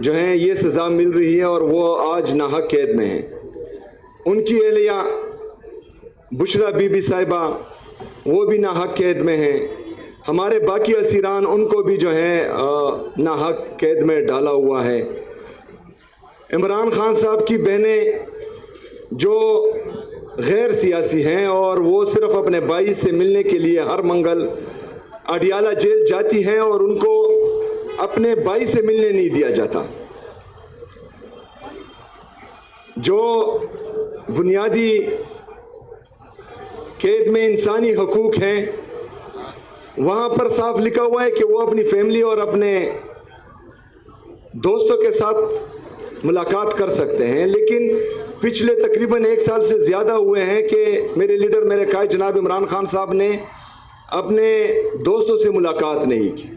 جو ہیں یہ سزا مل رہی ہے اور وہ آج ناحق قید میں ہیں. ان کی اہلیہ بشرا بی بی صاحبہ وہ بھی ناحق قید میں ہیں. ہمارے باقی اسیران ان کو بھی جو ہے ناحق قید میں ڈالا ہوا ہے. عمران خان صاحب کی بہنیں جو غیر سیاسی ہیں اور وہ صرف اپنے بھائی سے ملنے کے لیے ہر منگل اڈیالہ جیل جاتی ہیں اور ان کو اپنے بھائی سے ملنے نہیں دیا جاتا. جو بنیادی قید میں انسانی حقوق ہیں وہاں پر صاف لکھا ہوا ہے کہ وہ اپنی فیملی اور اپنے دوستوں کے ساتھ ملاقات کر سکتے ہیں، لیکن پچھلے تقریباً 1 سال سے زیادہ ہوئے ہیں کہ میرے لیڈر میرے قائد جناب عمران خان صاحب نے اپنے دوستوں سے ملاقات نہیں کی.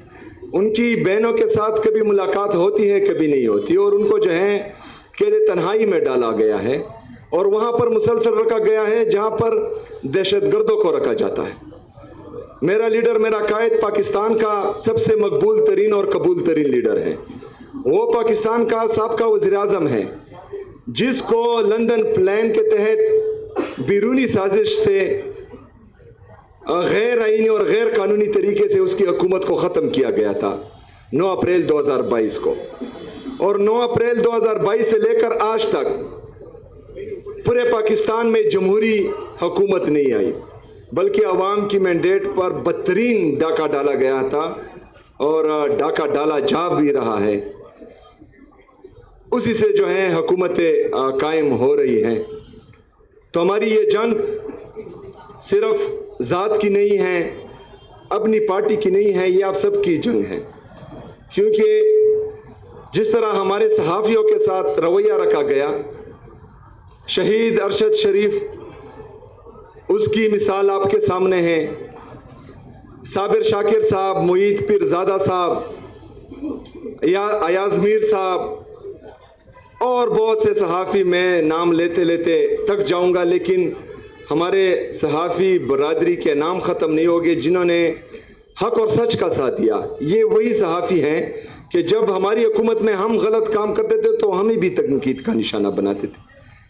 ان کی بہنوں کے ساتھ کبھی ملاقات ہوتی ہے کبھی نہیں ہوتی، اور ان کو جو ہے قید تنہائی میں ڈالا گیا ہے اور وہاں پر مسلسل رکھا گیا ہے جہاں پر دہشت گردوں کو رکھا جاتا ہے. میرا لیڈر میرا قائد پاکستان کا سب سے مقبول ترین اور قبول ترین لیڈر ہے. وہ پاکستان کا سابقہ وزیر اعظم ہے جس کو لندن پلان کے تحت بیرونی سازش سے غیر آئینی اور غیر قانونی طریقے سے اس کی حکومت کو ختم کیا گیا تھا 9 اپریل 2022 کو. اور 9 اپریل 2022 سے لے کر آج تک پورے پاکستان میں جمہوری حکومت نہیں آئی، بلکہ عوام کی مینڈیٹ پر بدترین ڈاکہ ڈالا گیا تھا اور ڈاکہ ڈالا جا بھی رہا ہے. اسی سے جو ہے حکومتیں قائم ہو رہی ہیں. تو ہماری یہ جنگ صرف ذات کی نہیں ہے، اپنی پارٹی کی نہیں ہے، یہ آپ سب کی جنگ ہے. کیونکہ جس طرح ہمارے صحافیوں کے ساتھ رویہ رکھا گیا، شہید ارشد شریف اس کی مثال آپ کے سامنے ہے، صابر شاکر صاحب، معید پیرزادہ صاحب، ایاز میر صاحب اور بہت سے صحافی، میں نام لیتے لیتے تک جاؤں گا لیکن ہمارے صحافی برادری کے نام ختم نہیں ہوگے جنہوں نے حق اور سچ کا ساتھ دیا. یہ وہی صحافی ہیں کہ جب ہماری حکومت میں ہم غلط کام کرتے تھے تو ہمیں بھی تنقید کا نشانہ بناتے تھے،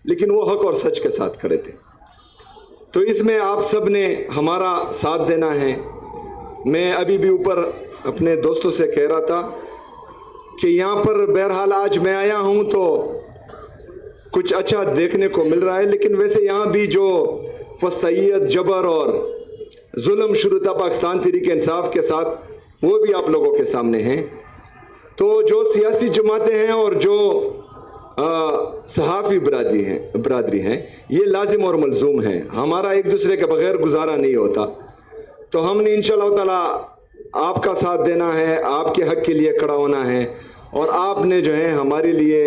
لیکن وہ حق اور سچ کے ساتھ کرے تھے. تو اس میں آپ سب نے ہمارا ساتھ دینا ہے. میں ابھی بھی اوپر اپنے دوستوں سے کہہ رہا تھا کہ یہاں پر بہرحال آج میں آیا ہوں تو کچھ اچھا دیکھنے کو مل رہا ہے، لیکن ویسے یہاں بھی جو فسطائیت، جبر اور ظلم شروع تھا پاکستان تحریک انصاف کے ساتھ وہ بھی آپ لوگوں کے سامنے ہیں. تو جو سیاسی جماعتیں ہیں اور جو صحافی برادری ہیں یہ لازم اور ملزوم ہیں. ہمارا ایک دوسرے کے بغیر گزارا نہیں ہوتا. تو ہم نے انشاءاللہ تعالی آپ کا ساتھ دینا ہے، آپ کے حق کے لیے کھڑا ہونا ہے، اور آپ نے جو ہے ہمارے لیے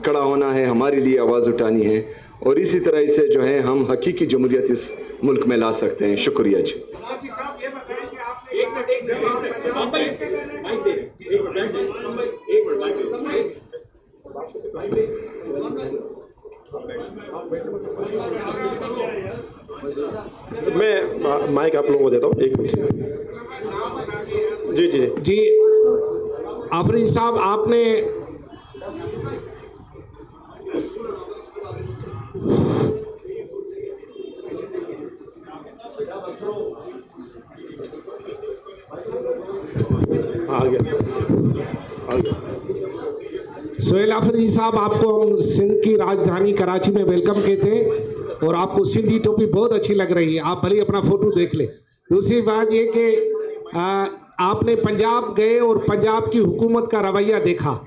کھڑا ہونا ہے، ہمارے لیے آواز اٹھانی ہے، اور اسی طرح سے جو ہے ہم حقیقی جمہوریت اس ملک میں لا سکتے ہیں. شکریہ جی. میں مائک آپ لوگوں کو دیتا ہوں، 1 منٹ. جی جی جی آفرین صاحب، آپ نے سہیل آفرین صاحب، آپ کو ہم سندھ کی راجدھانی کراچی میں ویلکم کہتے ہیں اور آپ کو سندھی ٹوپی بہت اچھی لگ رہی ہے، آپ بھلے اپنا فوٹو دیکھ لیں. دوسری بات یہ کہ آپ نے پنجاب گئے اور پنجاب کی حکومت کا رویہ دیکھا.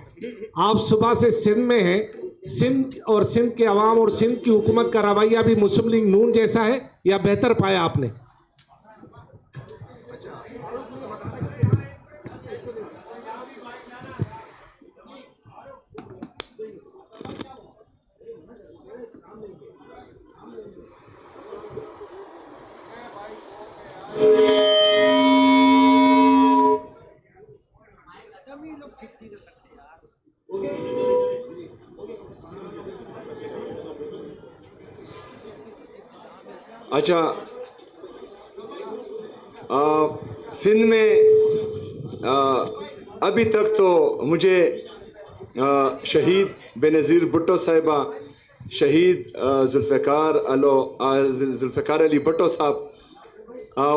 آپ صبح سے سندھ میں ہیں، سندھ اور سندھ کے عوام اور سندھ کی حکومت کا رویہ بھی مسلم لیگ نون جیسا ہے یا بہتر پایا آپ نے؟ اچھا، سندھ میں ابھی تک تو مجھے شہید بے نظیر بھٹو صاحبہ، شہید ذوالفقار علی بھٹو صاحب،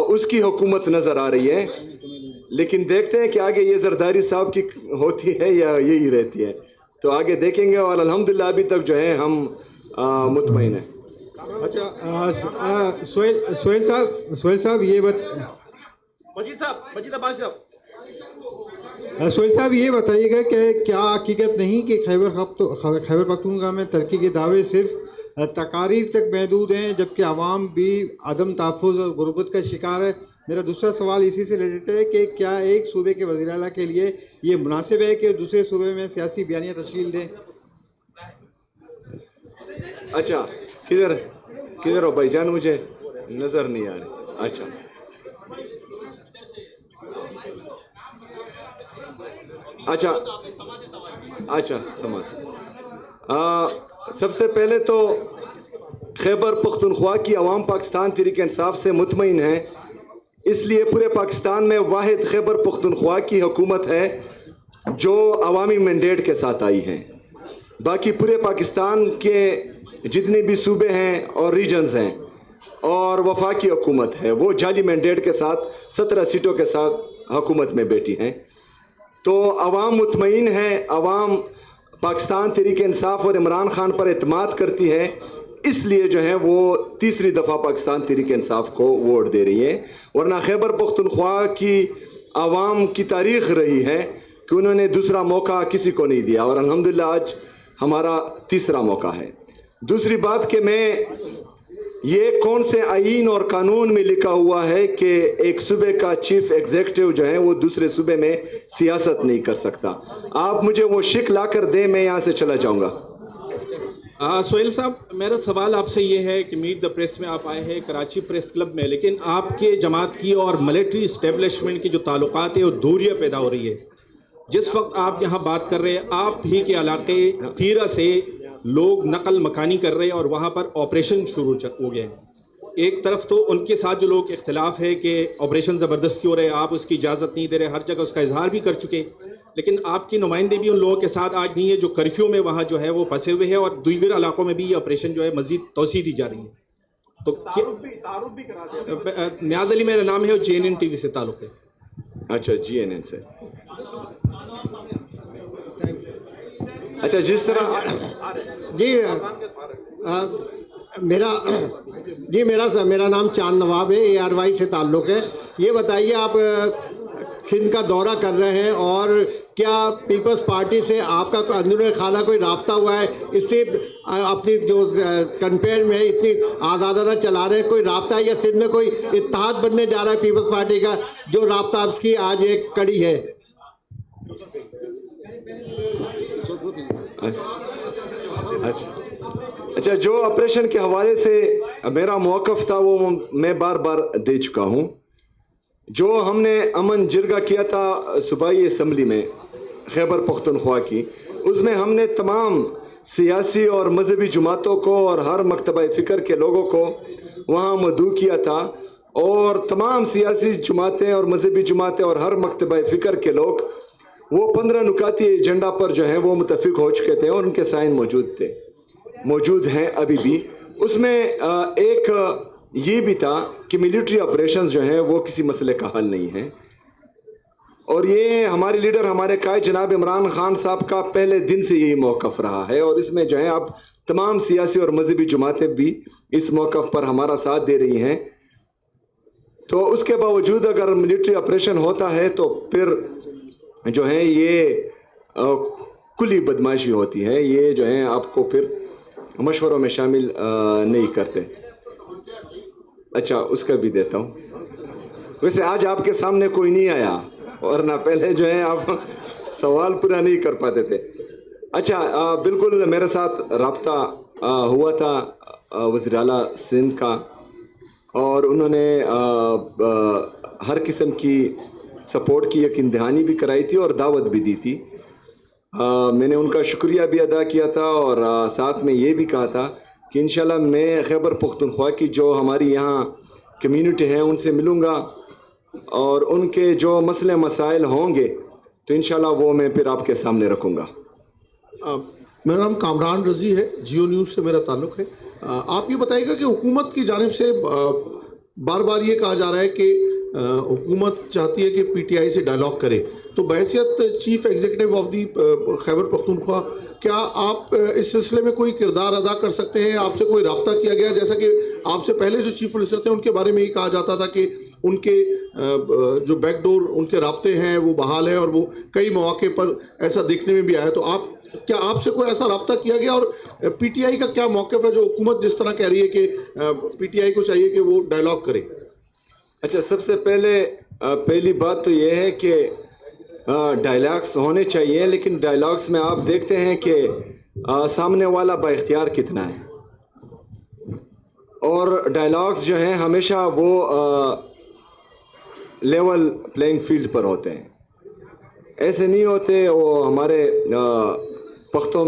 اس کی حکومت نظر آ رہی ہے، لیکن دیکھتے ہیں کہ آگے یہ زرداری صاحب کی ہوتی ہے یا یہی رہتی ہے، تو آگے دیکھیں گے، اور الحمدللہ ابھی تک جو ہے ہم مطمئن ہیں۔ اچھا سہیل صاحب سہیل صاحب یہ بتائیے گا کہ کیا حقیقت نہیں کہ خیبر پختونخوا میں ترقی کے دعوے صرف تقاریر تک محدود ہیں، جبکہ عوام بھی عدم تحفظ اور غربت کا شکار ہے؟ میرا دوسرا سوال اسی سے ریلیٹڈ ہے کہ کیا ایک صوبے کے وزیر اعلیٰ کے لیے یہ مناسب ہے کہ دوسرے صوبے میں سیاسی بیانیہ تشکیل دیں؟ اچھا کدھر ہو بھائی جان؟ مجھے نظر نہیں آ رہی۔ اچھا سمجھ۔ سب سے پہلے تو خیبر پختونخوا کی عوام پاکستان تحریک انصاف سے مطمئن ہے، اس لیے پورے پاکستان میں واحد خیبر پختونخوا کی حکومت ہے جو عوامی مینڈیٹ کے ساتھ آئی ہے۔ باقی پورے پاکستان کے جتنے بھی صوبے ہیں اور ریجنز ہیں اور وفاقی حکومت ہے، وہ جعلی مینڈیٹ کے ساتھ 17 سیٹوں کے ساتھ حکومت میں بیٹھی ہیں۔ تو عوام مطمئن ہے، عوام پاکستان تحریک انصاف اور عمران خان پر اعتماد کرتی ہے، اس لیے جو ہے وہ تیسری دفعہ پاکستان تحریک انصاف کو ووٹ دے رہی ہے۔ ورنہ خیبر پختونخوا کی عوام کی تاریخ رہی ہے کہ انہوں نے دوسرا موقع کسی کو نہیں دیا، اور الحمدللہ آج ہمارا تیسرا موقع ہے۔ دوسری بات کہ میں یہ کون سے آئین اور قانون میں لکھا ہوا ہے کہ ایک صوبے کا چیف ایگزیکٹو جو ہے وہ دوسرے صوبے میں سیاست نہیں کر سکتا؟ آپ مجھے وہ شک لا کر دیں، میں یہاں سے چلا جاؤں گا۔ سہیل صاحب، میرا سوال آپ سے یہ ہے کہ میٹ دا پریس میں آپ آئے ہیں کراچی پریس کلب میں، لیکن آپ کے جماعت کی اور ملٹری اسٹیبلشمنٹ کی جو تعلقات ہیں وہ دوریاں پیدا ہو رہی ہے۔ جس وقت آپ یہاں بات کر رہے ہیں، آپ ہی کے علاقے تیرہ سے لوگ نقل مکانی کر رہے ہیں اور وہاں پر آپریشن شروع ہو گئے ہیں۔ ایک طرف تو ان کے ساتھ جو لوگ اختلاف ہے کہ آپریشن زبردستی ہو رہے ہیں، آپ اس کی اجازت نہیں دے رہے، ہر جگہ اس کا اظہار بھی کر چکے، لیکن آپ کے نمائندے بھی ان لوگوں کے ساتھ آج نہیں ہے جو کرفیو میں وہاں جو ہے وہ پھنسے ہوئے ہیں، اور دیگر علاقوں میں بھی یہ آپریشن جو ہے مزید توسیع دی جا رہی ہے۔ تو نیاز علی میرا نام ہے اور JNN TV سے تعلق ہے۔ اچھا JNN سے، اچھا جس طرح میرا نام چاند نواب ہے، ARY سے تعلق ہے۔ یہ بتائیے آپ سندھ کا دورہ کر رہے ہیں، اور کیا پیپلز پارٹی سے آپ کا اندرون خانہ کوئی رابطہ ہوا ہے؟ اس سے اپنی جو کمپین میں اتنی آزادانہ چلا رہے ہیں، کوئی رابطہ ہے یا سندھ میں کوئی اتحاد بننے جا رہا ہے پیپلز پارٹی کا، جو رابطہ آپ کی آج ایک کڑی ہے؟ اچھا، جو آپریشن کے حوالے سے میرا موقف تھا وہ میں بار بار دے چکا ہوں۔ جو ہم نے امن جرگہ کیا تھا صوبائی اسمبلی میں خیبر پختونخوا کی، اس میں ہم نے تمام سیاسی اور مذہبی جماعتوں کو اور ہر مکتبہ فکر کے لوگوں کو وہاں مدعو کیا تھا، اور تمام سیاسی جماعتیں اور مذہبی جماعتیں اور ہر مکتبہ فکر کے لوگ وہ 15 نکاتی ایجنڈا پر جو ہیں وہ متفق ہو چکے تھے، اور ان کے سائن موجود ہیں ابھی بھی۔ اس میں ایک یہ بھی تھا کہ ملٹری آپریشنز جو ہیں وہ کسی مسئلے کا حل نہیں ہیں، اور یہ ہمارے لیڈر، ہمارے قائد جناب عمران خان صاحب کا پہلے دن سے یہی موقف رہا ہے، اور اس میں جو ہے اب تمام سیاسی اور مذہبی جماعتیں بھی اس موقف پر ہمارا ساتھ دے رہی ہیں۔ تو اس کے باوجود اگر ملٹری آپریشن ہوتا ہے تو پھر جو ہے یہ کلی بدماشی ہوتی ہے، یہ جو ہے آپ کو پھر مشوروں میں شامل نہیں کرتے۔ اچھا، اس کا بھی دیتا ہوں۔ ویسے آج آپ کے سامنے کوئی نہیں آیا، ورنہ پہلے جو ہے آپ سوال پورا نہیں کر پاتے تھے۔ اچھا، بالکل میرے ساتھ رابطہ ہوا تھا وزیر اعلیٰ سندھ کا، اور انہوں نے ہر قسم کی سپورٹ کی یقین دہانی بھی کرائی تھی اور دعوت بھی دی تھی۔ میں نے ان کا شکریہ بھی ادا کیا تھا، اور ساتھ میں یہ بھی کہا تھا کہ انشاءاللہ میں خیبر پختونخوا کی جو ہماری یہاں کمیونٹی ہیں ان سے ملوں گا، اور ان کے جو مسئلے مسائل ہوں گے تو انشاءاللہ وہ میں پھر آپ کے سامنے رکھوں گا۔ میرا نام کامران رضی ہے، جیو نیوز سے میرا تعلق ہے۔ آپ یہ بتائیے گا کہ حکومت کی جانب سے بار بار یہ کہا جا رہا ہے کہ حکومت چاہتی ہے کہ پی ٹی آئی سے ڈائلاگ کرے، تو بحیثیت chief executive of the Khyber Pakhtunkhwa کیا آپ اس سلسلے میں کوئی کردار ادا کر سکتے ہیں؟ آپ سے کوئی رابطہ کیا گیا؟ جیسا کہ آپ سے پہلے جو چیف منسٹر تھے ان کے بارے میں یہ کہا جاتا تھا کہ ان کے جو بیک ڈور ان کے رابطے ہیں وہ بحال ہے، اور وہ کئی مواقع پر ایسا دیکھنے میں بھی آیا، تو کیا آپ سے کوئی ایسا رابطہ کیا گیا؟ اور پی ٹی آئی کا کیا موقف ہے جو حکومت جس طرح کہہ رہی ہے کہ پی ٹی آئی کو چاہیے کہ وہ ڈائلاگ کرے؟ اچھا، سب سے پہلی بات تو یہ ہے کہ ڈائلاگس ہونے چاہیے، لیکن ڈائلاگس میں آپ دیکھتے ہیں کہ سامنے والا با اختیار کتنا ہے، اور ڈائلاگس جو ہیں ہمیشہ وہ لیول پلینگ فیلڈ پر ہوتے ہیں، ایسے نہیں ہوتے۔ وہ ہمارے پشتوں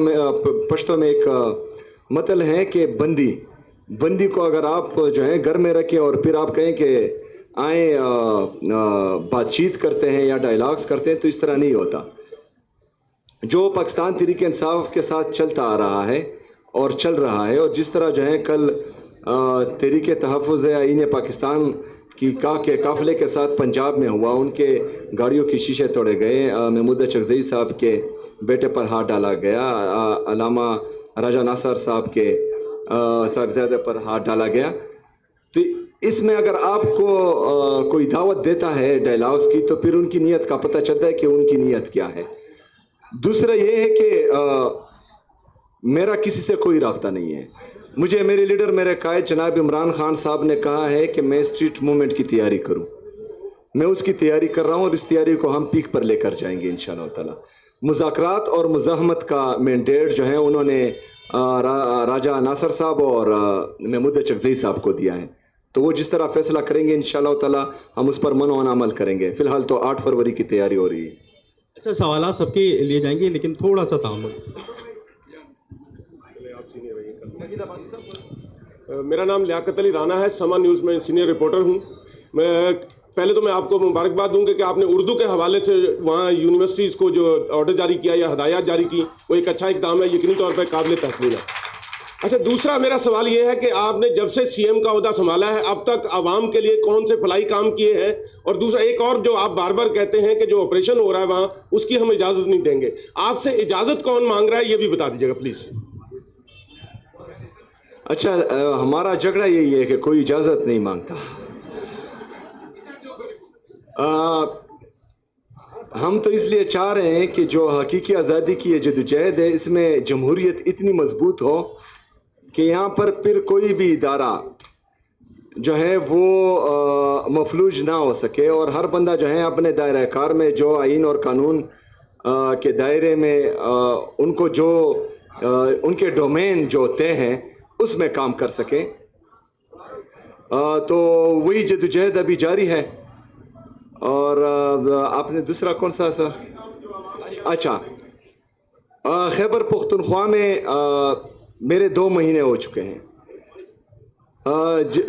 میں ایک متل ہے کہ بندی کو اگر آپ جو ہے گھر میں رکھیں اور پھر آپ کہیں کہ آئیں بات چیت کرتے ہیں یا ڈائلاگس کرتے ہیں، تو اس طرح نہیں ہوتا۔ جو پاکستان تحریک انصاف کے ساتھ چلتا آ رہا ہے اور چل رہا ہے، اور جس طرح جو ہے کل تحریک تحفظ آئین پاکستان کی کے قافلے کے ساتھ پنجاب میں ہوا، ان کے گاڑیوں کی شیشے توڑے گئے، محمود چغزئی صاحب کے بیٹے پر ہاتھ ڈالا گیا، علامہ راجہ ناصر صاحب کے صاحبزادے پر ہاتھ ڈالا گیا، تو اس میں اگر آپ کو کوئی دعوت دیتا ہے ڈائلاگس کی تو پھر ان کی نیت کا پتہ چلتا ہے کہ ان کی نیت کیا ہے۔ دوسرا یہ ہے کہ میرا کسی سے کوئی رابطہ نہیں ہے۔ مجھے میرے لیڈر، میرے قائد جناب عمران خان صاحب نے کہا ہے کہ میں اسٹریٹ موومنٹ کی تیاری کروں، میں اس کی تیاری کر رہا ہوں، اور اس تیاری کو ہم پیک پر لے کر جائیں گے انشاءاللہ تعالی۔ مذاکرات اور مزاحمت کا مینڈیٹ جو ہے انہوں نے راجہ ناصر صاحب اور محمود چغزئی صاحب کو دیا ہے، تو وہ جس طرح فیصلہ کریں گے انشاءاللہ تعالی ہم اس پر منع عمل کریں گے۔ فی الحال تو 8 فروری کی تیاری ہو رہی ہے۔ اچھا، سوالات سب کے لیے جائیں گے لیکن تھوڑا سا تعامل۔ میرا نام لیاقت علی رانا ہے، سما نیوز میں سینئر رپورٹر ہوں۔ پہلے تو میں آپ کو مبارکباد دوں گا کہ آپ نے اردو کے حوالے سے وہاں یونیورسٹیز کو جو آرڈر جاری کیا یا ہدایات جاری کی، وہ ایک اچھا اقدام ہے، یقینی طور پر قابل تحسین ہے۔ اچھا، دوسرا میرا سوال یہ ہے کہ آپ نے جب سے سی ایم کا عہدہ سنبھالا ہے اب تک عوام کے لیے کون سے فلاحی کام کیے ہیں؟ اور دوسرا ایک اور جو آپ بار بار کہتے ہیں کہ جو آپریشن ہو رہا ہے وہاں اس کی ہم اجازت نہیں دیں گے، آپ سے اجازت کون مانگ رہا ہے یہ بھی بتا دیجیے گا پلیز۔ اچھا، ہمارا جھگڑا یہی ہے کہ کوئی اجازت نہیں مانگتا۔ ہم تو اس لیے چاہ رہے ہیں کہ جو حقیقی آزادی کی یہ جدوجہد ہے اس میں جمہوریت اتنی مضبوط ہو کہ یہاں پر پھر کوئی بھی ادارہ جو ہے وہ مفلوج نہ ہو سکے، اور ہر بندہ جو ہے اپنے دائرہ کار میں جو آئین اور قانون کے دائرے میں ان کو جو ان کے ڈومین جو طے ہیں اس میں کام کر سکیں، تو وہی جدوجہد ابھی جاری ہے۔ اور آپ نے دوسرا کون سا اچھا، خیبر پختونخوا میں میرے 2 مہینے ہو چکے ہیں۔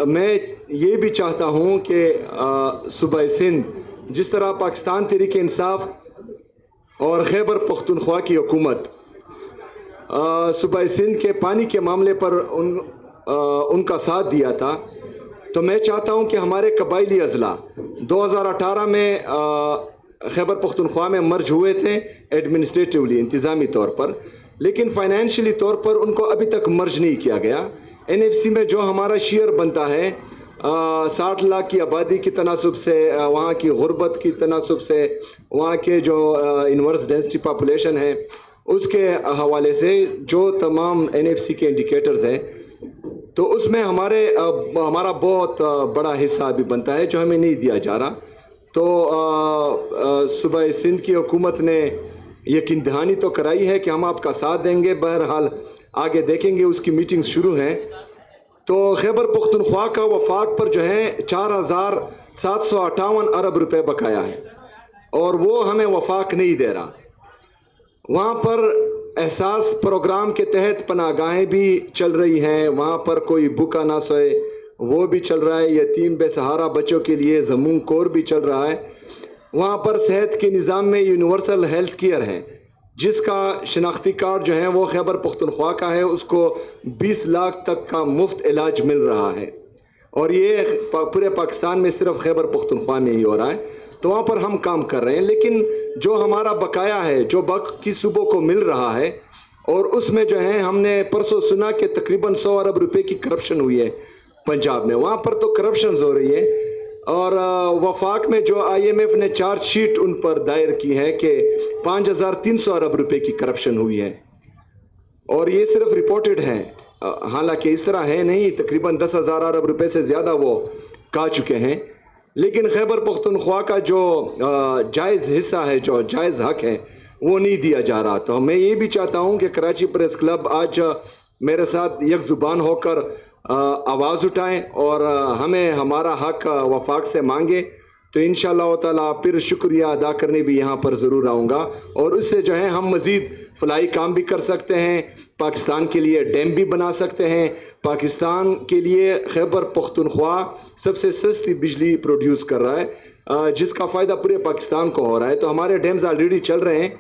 میں یہ بھی چاہتا ہوں کہ صوبہ سندھ جس طرح پاکستان تحریک انصاف اور خیبر پختونخوا کی حکومت صوبہ سندھ کے پانی کے معاملے پر ان کا ساتھ دیا تھا، تو میں چاہتا ہوں کہ ہمارے قبائلی اضلاع 2018 میں خیبر پختونخوا میں مرج ہوئے تھے ایڈمنسٹریٹیولی، انتظامی طور پر، لیکن فائنینشلی طور پر ان کو ابھی تک مرج نہیں کیا گیا۔ این ایف سی میں جو ہمارا شیئر بنتا ہے 60 لاکھ کی آبادی کی تناسب سے، وہاں کی غربت کی تناسب سے، وہاں کے جو انورس ڈینسٹی پاپولیشن ہے اس کے حوالے سے جو تمام این ایف سی کے انڈیکیٹرز ہیں، تو اس میں ہمارا بہت بڑا حصہ بھی بنتا ہے جو ہمیں نہیں دیا جا رہا۔ تو صوبہ سندھ کی حکومت نے یقین دہانی تو کرائی ہے کہ ہم آپ کا ساتھ دیں گے، بہرحال آگے دیکھیں گے، اس کی میٹنگز شروع ہیں۔ تو خیبر پختونخوا کا وفاق پر جو ہے 4758 ارب روپے بقایا ہے، اور وہ ہمیں وفاق نہیں دے رہا۔ وہاں پر احساس پروگرام کے تحت پناہ گاہیں بھی چل رہی ہیں، وہاں پر کوئی بھوکا نہ سوئے وہ بھی چل رہا ہے، یتیم بے سہارا بچوں کے لیے زمون کور بھی چل رہا ہے، وہاں پر صحت کے نظام میں یونیورسل ہیلتھ کیئر ہے، جس کا شناختی کارڈ جو ہے وہ خیبر پختونخوا کا ہے، اس کو 20 لاکھ تک کا مفت علاج مل رہا ہے، اور یہ پورے پاکستان میں صرف خیبر پختونخوا میں ہی ہو رہا ہے۔ تو وہاں پر ہم کام کر رہے ہیں، لیکن جو ہمارا بقایا ہے جو باقی صوبوں کو مل رہا ہے، اور اس میں جو ہے ہم نے پرسوں سنا کہ تقریباً 100 ارب روپے کی کرپشن ہوئی ہے پنجاب میں، وہاں پر تو کرپشنز ہو رہی ہے۔ اور وفاق میں جو IMF نے چارج شیٹ ان پر دائر کی ہے کہ 5300 ارب روپے کی کرپشن ہوئی ہے، اور یہ صرف رپورٹڈ ہے، حالانکہ اس طرح ہے نہیں، تقریباً 10,000 ارب روپے سے زیادہ وہ کہا چکے ہیں۔ لیکن خیبر پختونخوا کا جو جائز حصہ ہے، جو جائز حق ہے، وہ نہیں دیا جا رہا۔ تو میں یہ بھی چاہتا ہوں کہ کراچی پریس کلب آج میرے ساتھ یک زبان ہو کر آواز اٹھائیں اور ہمیں ہمارا حق وفاق سے مانگے، تو انشاءاللہ تعالیٰ پھر شکریہ ادا کرنے بھی یہاں پر ضرور آؤں گا، اور اس سے جو ہے ہم مزید فلاحی کام بھی کر سکتے ہیں، پاکستان کے لیے ڈیم بھی بنا سکتے ہیں۔ پاکستان کے لیے خیبر پختونخوا سب سے سستی بجلی پروڈیوس کر رہا ہے، جس کا فائدہ پورے پاکستان کو ہو رہا ہے۔ تو ہمارے ڈیمز آلریڈی چل رہے ہیں،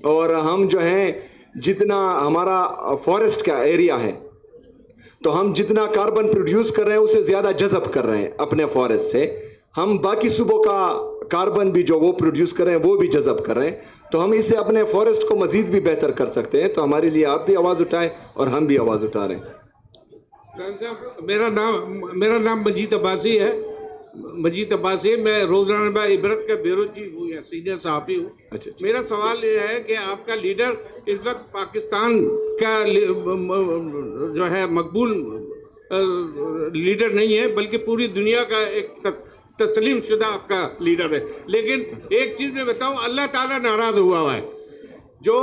اور ہم جو ہیں جتنا ہمارا فارسٹ کا ایریا ہے، تو ہم جتنا کاربن پروڈیوس کر رہے ہیں اسے زیادہ جذب کر رہے ہیں اپنے فارسٹ سے۔ ہم باقی صوبوں کا کاربن بھی جو وہ پروڈیوس کر رہے ہیں وہ بھی جذب کر رہے ہیں، تو ہم اس سے اپنے فارسٹ کو مزید بھی بہتر کر سکتے ہیں۔ تو ہمارے لیے آپ بھی آواز اٹھائیں اور ہم بھی آواز اٹھا رہے ہیں۔ میرا نام مجید عباسی ہے، میں روزنامہ عبرت کا بیورو چیف ہوں یا سینئر صحافی ہوں۔ اچھا۔ میرا سوال یہ ہے کہ آپ کا لیڈر اس وقت پاکستان کا جو ہے مقبول لیڈر نہیں ہے، بلکہ پوری دنیا کا ایک تسلیم شدہ آپ کا لیڈر ہے۔ لیکن ایک چیز میں بتاؤں، اللہ تعالیٰ ناراض ہوا ہے۔ جو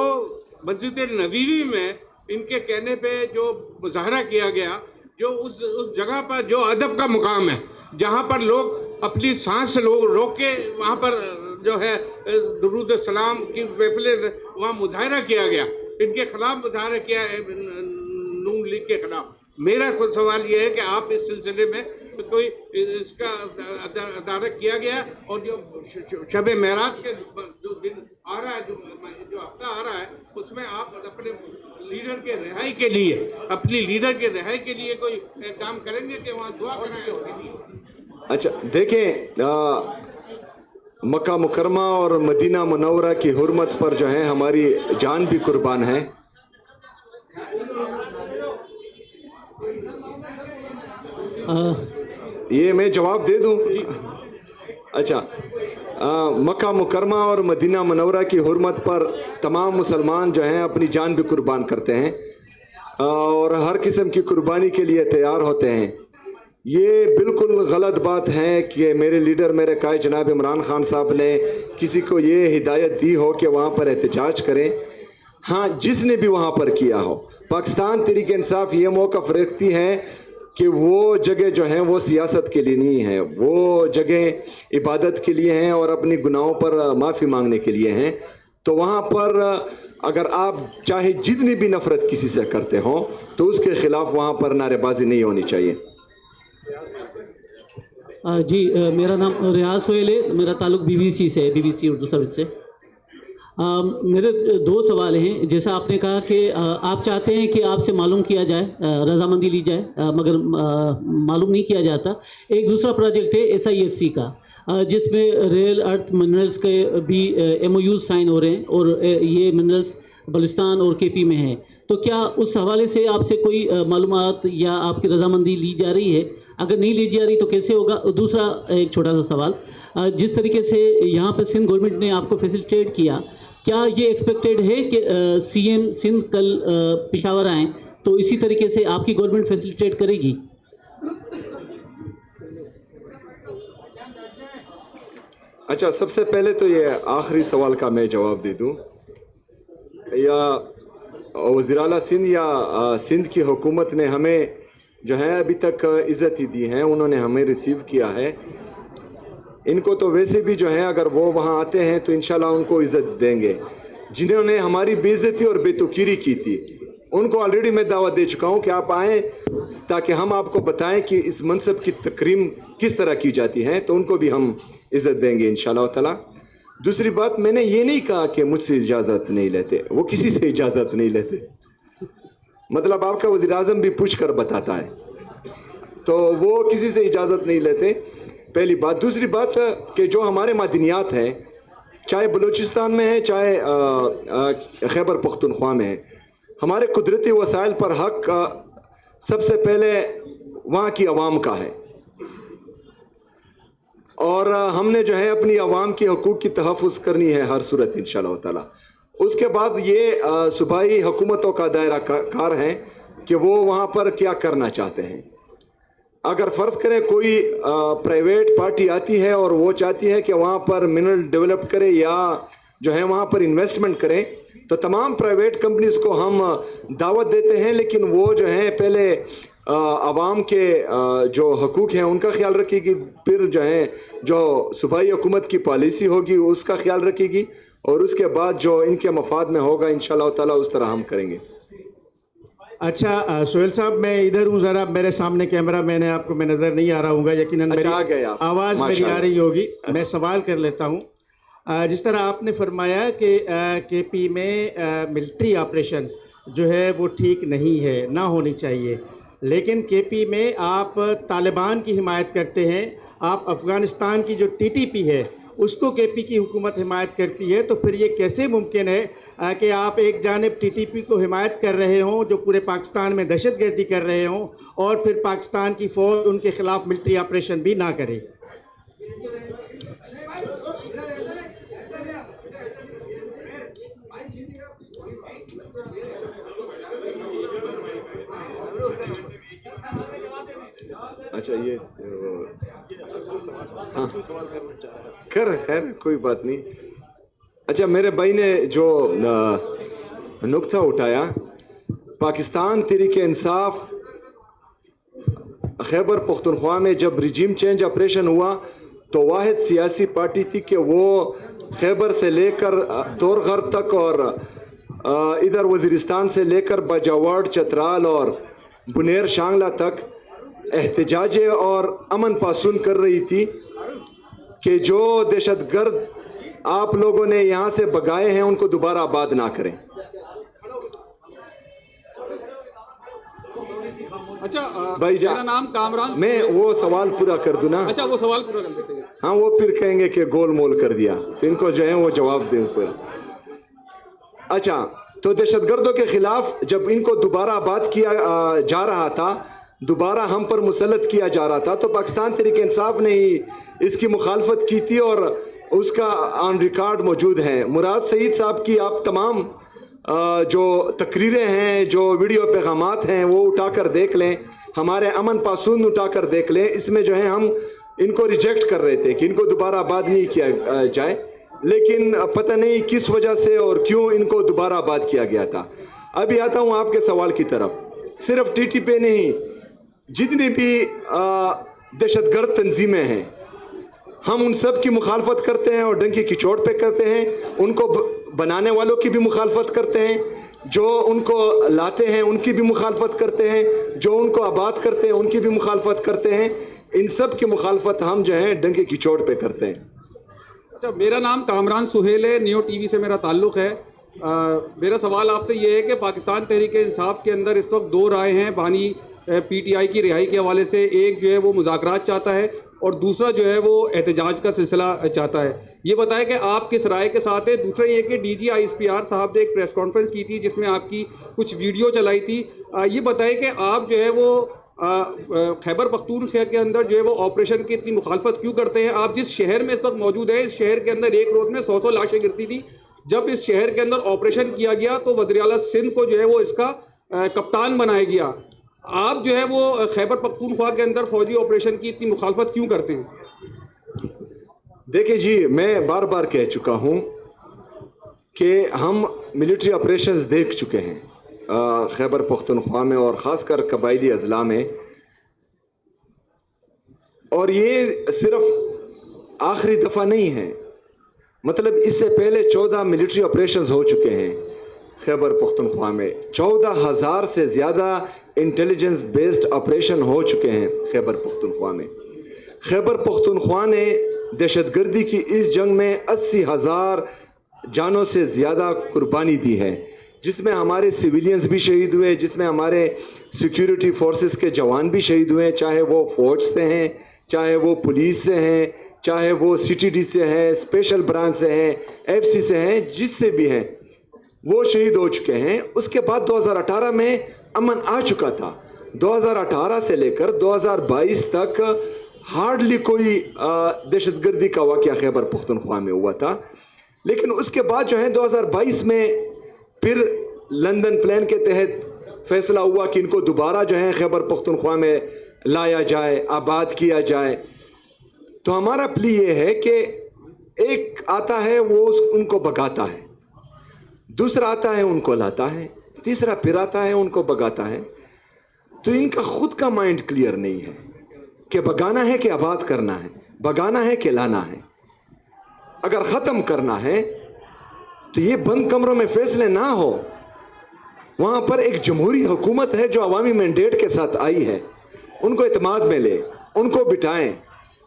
مسجد نبوی میں ان کے کہنے پہ جو مظاہرہ کیا گیا، جو اس جگہ پر جو ادب کا مقام ہے، جہاں پر لوگ اپنی سانس روک کے وہاں پر جو ہے درود السلام کی محفلیں، وہاں مظاہرہ کیا گیا، ان کے خلاف مظاہرہ کیا ہے، نون لیگ کے خلاف۔ میرا سوال یہ ہے کہ آپ اس سلسلے میں کوئی اس کا ادارہ کیا گیا، اور جو شب معراج کے جو دن آ رہا ہے، جو ہفتہ آ رہا ہے، اس میں آپ اپنے لیڈر کے رہائی کے لیے کوئی کام کریں گے کہ وہاں دعا کرائیں اس کے لیے؟ اچھا دیکھیں، مکہ مکرمہ اور مدینہ منورہ کی حرمت پر جو ہے ہماری جان بھی قربان ہے۔ یہ میں جواب دے دوں؟ اچھا، مکہ مکرمہ اور مدینہ منورہ کی حرمت پر تمام مسلمان جو ہیں اپنی جان بھی قربان کرتے ہیں، اور ہر قسم کی قربانی کے لیے تیار ہوتے ہیں۔ یہ بالکل غلط بات ہے کہ میرے لیڈر، میرے قائد جناب عمران خان صاحب نے کسی کو یہ ہدایت دی ہو کہ وہاں پر احتجاج کریں۔ ہاں، جس نے بھی وہاں پر کیا ہو، پاکستان تحریک انصاف یہ موقف رکھتی ہے کہ وہ جگہ جو ہیں وہ سیاست کے لیے نہیں ہیں، وہ جگہ عبادت کے لیے ہیں اور اپنی گناہوں پر معافی مانگنے کے لیے ہیں۔ تو وہاں پر اگر آپ چاہے جتنی بھی نفرت کسی سے کرتے ہوں تو اس کے خلاف وہاں پر نعرے بازی نہیں ہونی چاہیے۔ جی، میرا نام ریاض سہیل ہے، میرا تعلق BBC سے ہے، BBC اردو سروس سے۔ میرے دو سوال ہیں۔ جیسا آپ نے کہا کہ آپ چاہتے ہیں کہ آپ سے معلوم کیا جائے، رضامندی لی جائے، مگر معلوم نہیں کیا جاتا۔ ایک دوسرا پروجیکٹ ہے SIFC کا، جس میں ریئر ارتھ منرلز کے بھی MOUs سائن ہو رہے ہیں، اور یہ منرلز بلوچستان اور KP میں ہیں۔ تو کیا اس حوالے سے آپ سے کوئی معلومات یا آپ کی رضامندی لی جا رہی ہے؟ اگر نہیں لی جا رہی تو کیسے ہوگا؟ دوسرا ایک چھوٹا سا سوال، جس طریقے سے یہاں پہ سندھ گورنمنٹ نے آپ کو فیسیلیٹیٹ کیا، کیا یہ ایکسپیکٹڈ ہے کہ CM سندھ کل پشاور آئیں تو اسی طریقے سے آپ کی گورنمنٹ فیسیلیٹیٹ کرے گی؟ اچھا، سب سے پہلے تو یہ آخری سوال کا میں جواب دے دوں۔ یا وزیر اعلیٰ سندھ یا سندھ کی حکومت نے ہمیں جو ہے ابھی تک عزت ہی دی ہے، انہوں نے ہمیں ریسیو کیا ہے۔ ان کو تو ویسے بھی جو ہے اگر وہ وہاں آتے ہیں تو انشاءاللہ ان کو عزت دیں گے۔ جنہوں نے ہماری بے عزتی اور بے توقیری کی تھی ان کو آلریڈی میں دعوت دے چکا ہوں کہ آپ آئیں تاکہ ہم آپ کو بتائیں کہ اس منصب کی تکریم کس طرح کی جاتی ہے، تو ان کو بھی ہم عزت دیں گے انشاءاللہ تعالی۔ دوسری بات میں نے یہ نہیں کہا کہ مجھ سے اجازت نہیں لیتے، وہ کسی سے اجازت نہیں لیتے، مطلب آپ کا وزیر اعظم بھی پوچھ کر بتاتا ہے، تو وہ کسی سے اجازت نہیں لیتے، پہلی بات۔ دوسری بات کہ جو ہمارے معدنیات ہیں، چاہے بلوچستان میں ہے چاہے خیبر پختونخوا میں ہے، ہمارے قدرتی وسائل پر حق سب سے پہلے وہاں کی عوام کا ہے، اور ہم نے جو ہے اپنی عوام کے حقوق کی تحفظ کرنی ہے ہر صورت انشاءاللہ تعالی۔ اس کے بعد یہ صوبائی حکومتوں کا دائرہ کار ہے کہ وہ وہاں پر کیا کرنا چاہتے ہیں۔ اگر فرض کریں کوئی پرائیویٹ پارٹی آتی ہے اور وہ چاہتی ہے کہ وہاں پر منرل ڈیولپ کرے یا جو ہے وہاں پر انویسٹمنٹ کریں، تو تمام پرائیویٹ کمپنیز کو ہم دعوت دیتے ہیں، لیکن وہ جو ہے پہلے عوام کے جو حقوق ہیں ان کا خیال رکھے گی، پھر جو ہے جو صوبائی حکومت کی پالیسی ہوگی اس کا خیال رکھے گی، اور اس کے بعد جو ان کے مفاد میں ہوگا انشاءاللہ تعالیٰ اس طرح ہم کریں گے۔ اچھا سہیل صاحب، میں ادھر ہوں، ذرا میرے سامنے کیمرہ میں نے آپ کو میں نظر نہیں آ رہا ہوں گا، یقیناً میری آواز میری آ رہی ہوگی، میں سوال کر لیتا ہوں۔ جس طرح آپ نے فرمایا کہ کے پی میں ملٹری آپریشن جو ہے وہ ٹھیک نہیں ہے، نہ ہونی چاہیے، لیکن کے پی میں آپ طالبان کی حمایت کرتے ہیں، آپ افغانستان کی جو ٹی ٹی پی ہے اس کو کے پی کی حکومت حمایت کرتی ہے، تو پھر یہ کیسے ممکن ہے کہ آپ ایک جانب ٹی ٹی پی کو حمایت کر رہے ہوں جو پورے پاکستان میں دہشت گردی کر رہے ہوں، اور پھر پاکستان کی فوج ان کے خلاف ملٹری آپریشن بھی نہ کرے؟ اچھا یہ خیر کوئی بات نہیں۔ اچھا میرے بھائی نے جو نقطہ اٹھایا، پاکستان تحریک انصاف خیبر پختونخوا میں جب ریجیم چینج آپریشن ہوا تو واحد سیاسی پارٹی تھی کہ وہ خیبر سے لے کر دورغر تک اور ادھر وزیرستان سے لے کر باجاوڑ، چترال اور بنیر شانگلہ تک احتجاج اور امن پاسون کر رہی تھی کہ جو دہشت گرد آپ لوگوں نے یہاں سے بگائے ہیں ان کو دوبارہ آباد نہ کریں۔ اچھا بھائی میرا نام کامران، میں وہ سوال پورا کر دوں نا؟ اچھا وہ سوال پورا کر دیتے ہیں۔ ہاں وہ پھر کہیں گے کہ گول مول کر دیا، تو ان کو جو ہے وہ جواب دیں پر۔ اچھا تو دہشت گردوں کے خلاف جب ان کو دوبارہ آباد کیا جا رہا تھا، دوبارہ ہم پر مسلط کیا جا رہا تھا، تو پاکستان تحریک انصاف نے ہی اس کی مخالفت کی تھی اور اس کا آن ریکارڈ موجود ہے۔ مراد سعید صاحب کی آپ تمام جو تقریریں ہیں، جو ویڈیو پیغامات ہیں وہ اٹھا کر دیکھ لیں، ہمارے امن پاسون اٹھا کر دیکھ لیں، اس میں جو ہے ہم ان کو ریجیکٹ کر رہے تھے کہ ان کو دوبارہ آباد نہیں کیا جائے، لیکن پتہ نہیں کس وجہ سے اور کیوں ان کو دوبارہ آباد کیا گیا تھا۔ ابھی آتا ہوں آپ کے سوال کی طرف۔ صرف ٹی ٹی پی نہیں، جتنی بھی دہشت گرد تنظیمیں ہیں ہم ان سب کی مخالفت کرتے ہیں اور ڈنکی کی چوٹ پہ کرتے ہیں، ان کو بنانے والوں کی بھی مخالفت کرتے ہیں، جو ان کو لاتے ہیں ان کی بھی مخالفت کرتے ہیں، جو ان کو آباد کرتے ہیں ان کی بھی مخالفت کرتے ہیں، ان سب کی مخالفت ہم جو ہیں ڈنکی کی چوٹ پہ کرتے ہیں۔ اچھا میرا نام کامران سہیل ہے، نیو ٹی وی سے میرا تعلق ہے۔ میرا سوال آپ سے یہ ہے کہ پاکستان تحریک انصاف کے اندر اس وقت دو رائے ہیں بانی پی ٹی آئی کی رہائی کے حوالے سے، ایک جو ہے وہ مذاکرات چاہتا ہے اور دوسرا جو ہے وہ احتجاج کا سلسلہ چاہتا ہے۔ یہ بتائیں کہ آپ کس رائے کے ساتھ ہیں؟ دوسرا یہ کہ D G I S P R صاحب نے ایک پریس کانفرنس کی تھی جس میں آپ کی کچھ ویڈیو چلائی تھی، یہ بتائیں کہ آپ جو ہے وہ خیبر پختونخوا کے اندر جو ہے وہ آپریشن کی اتنی مخالفت کیوں کرتے ہیں؟ آپ جس شہر میں اس وقت موجود ہیں، اس شہر کے اندر ایک روز میں 100 لاشیں گرتی تھی، جب اس شہر کے اندر آپریشن کیا گیا تو وزیر اعلیٰ سندھ کو جو ہے وہ اس کا کپتان بنایا گیا، آپ جو ہے وہ خیبر پختونخوا کے اندر فوجی آپریشن کی اتنی مخالفت کیوں کرتے ہیں؟ دیکھیں جی، میں بار بار کہہ چکا ہوں کہ ہم ملٹری آپریشنز دیکھ چکے ہیں خیبر پختونخوا میں اور خاص کر قبائلی اضلاع میں، اور یہ صرف آخری دفعہ نہیں ہے، مطلب اس سے پہلے 14 ملٹری آپریشنز ہو چکے ہیں خیبر پختونخوا میں، 14,000 سے زیادہ انٹیلیجنس بیسڈ آپریشن ہو چکے ہیں خیبر پختونخوا میں۔ خیبر پختونخوا نے دہشت گردی کی اس جنگ میں 80,000 جانوں سے زیادہ قربانی دی ہے، جس میں ہمارے سویلینز بھی شہید ہوئے، جس میں ہمارے سیکیورٹی فورسز کے جوان بھی شہید ہوئے، چاہے وہ فوج سے ہیں، چاہے وہ پولیس سے ہیں، چاہے وہ سی ٹی ڈی سے ہیں، اسپیشل برانچ سے ہیں، ایف سی سے ہیں، جس سے بھی ہیں وہ شہید ہو چکے ہیں۔ اس کے بعد 2018 میں امن آ چکا تھا۔ 2018 سے لے کر 2022 تک ہارڈلی کوئی دہشت گردی کا واقعہ خیبر پختونخوا میں ہوا تھا، لیکن اس کے بعد جو ہے 2022 میں پھر لندن پلان کے تحت فیصلہ ہوا کہ ان کو دوبارہ جو ہے خیبر پختونخوا میں لایا جائے، آباد کیا جائے۔ تو ہمارا پلی یہ ہے کہ ایک آتا ہے وہ ان کو بھگاتا ہے، دوسرا آتا ہے ان کو لاتا ہے، تیسرا پھر آتا ہے ان کو بھگاتا ہے۔ تو ان کا خود کا مائنڈ کلیئر نہیں ہے کہ بھگانا ہے کہ آباد کرنا ہے، بھگانا ہے کہ لانا ہے۔ اگر ختم کرنا ہے تو یہ بند کمروں میں فیصلے نہ ہو، وہاں پر ایک جمہوری حکومت ہے جو عوامی مینڈیٹ کے ساتھ آئی ہے، ان کو اعتماد میں لے، ان کو بٹھائیں،